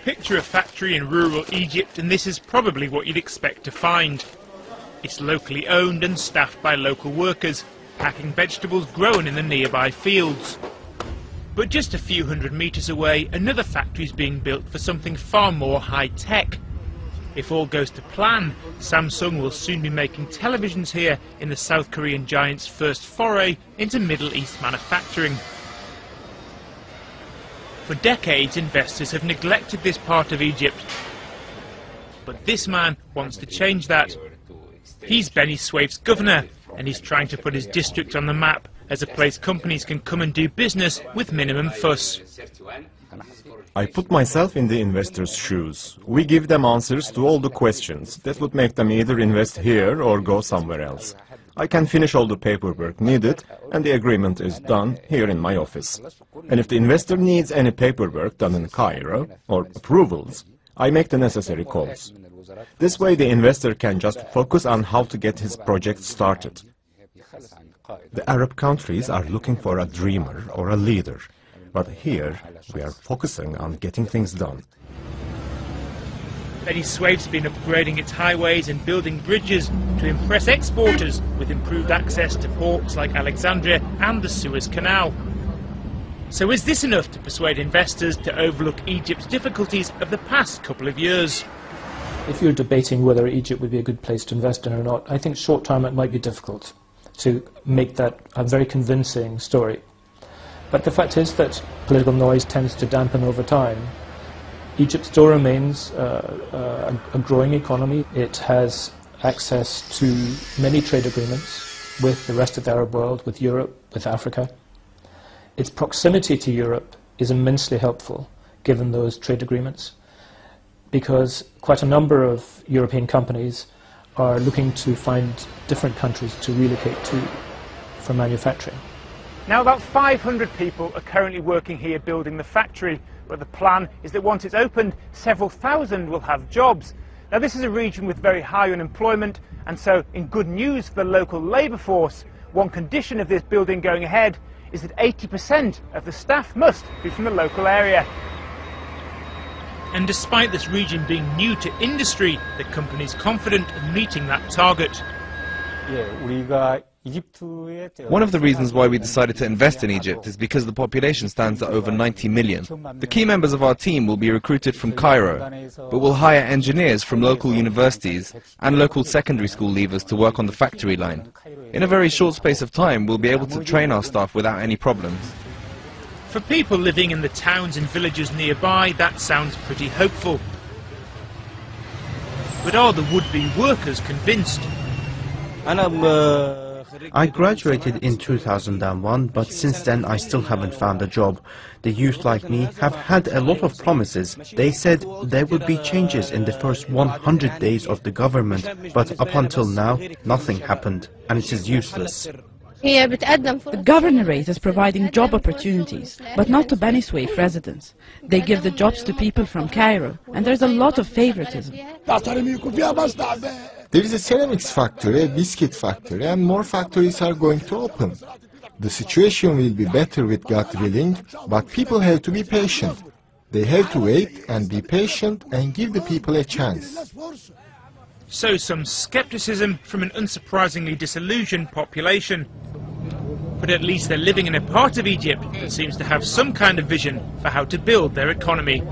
Picture a factory in rural Egypt and this is probably what you'd expect to find. It's locally owned and staffed by local workers, packing vegetables grown in the nearby fields. But just a few hundred metres away, another factory is being built for something far more high-tech. If all goes to plan, Samsung will soon be making televisions here in the South Korean giant's first foray into Middle East manufacturing. For decades, investors have neglected this part of Egypt. But this man wants to change that. He's Beni Suef's governor, and he's trying to put his district on the map as a place companies can come and do business with minimum fuss. I put myself in the investors' shoes. We give them answers to all the questions that would make them either invest here or go somewhere else. I can finish all the paperwork needed and the agreement is done here in my office. And if the investor needs any paperwork done in Cairo or approvals, I make the necessary calls. This way the investor can just focus on how to get his project started. The Arab countries are looking for a dreamer or a leader. But here, we are focusing on getting things done. Beni Suef's been upgrading its highways and building bridges to impress exporters with improved access to ports like Alexandria and the Suez Canal. So is this enough to persuade investors to overlook Egypt's difficulties of the past couple of years? If you're debating whether Egypt would be a good place to invest in or not, I think short term it might be difficult to make that a very convincing story. But the fact is that political noise tends to dampen over time. Egypt still remains a growing economy. It has access to many trade agreements with the rest of the Arab world, with Europe, with Africa. Its proximity to Europe is immensely helpful, given those trade agreements, because quite a number of European companies are looking to find different countries to relocate to for manufacturing. Now about 500 people are currently working here building the factory, but the plan is that once it's opened, several thousand will have jobs. Now this is a region with very high unemployment, and so in good news for the local labour force, one condition of this building going ahead is that 80% of the staff must be from the local area. And despite this region being new to industry, the company is confident of meeting that target. One of the reasons why we decided to invest in Egypt is because the population stands at over 90 million. The key members of our team will be recruited from Cairo, but we'll hire engineers from local universities and local secondary school leavers to work on the factory line. In a very short space of time, we'll be able to train our staff without any problems. For people living in the towns and villages nearby, that sounds pretty hopeful. But are the would-be workers convinced? I graduated in 2001, but since then I still haven't found a job. The youth like me have had a lot of promises. They said there would be changes in the first 100 days of the government, but up until now, nothing happened, and it is useless. The governorate is providing job opportunities, but not to Beni Suef residents. They give the jobs to people from Cairo, and there's a lot of favoritism. There is a ceramics factory, a biscuit factory, and more factories are going to open. The situation will be better with God willing, but people have to be patient. They have to wait and be patient and give the people a chance. So some scepticism from an unsurprisingly disillusioned population. But at least they're living in a part of Egypt that seems to have some kind of vision for how to build their economy.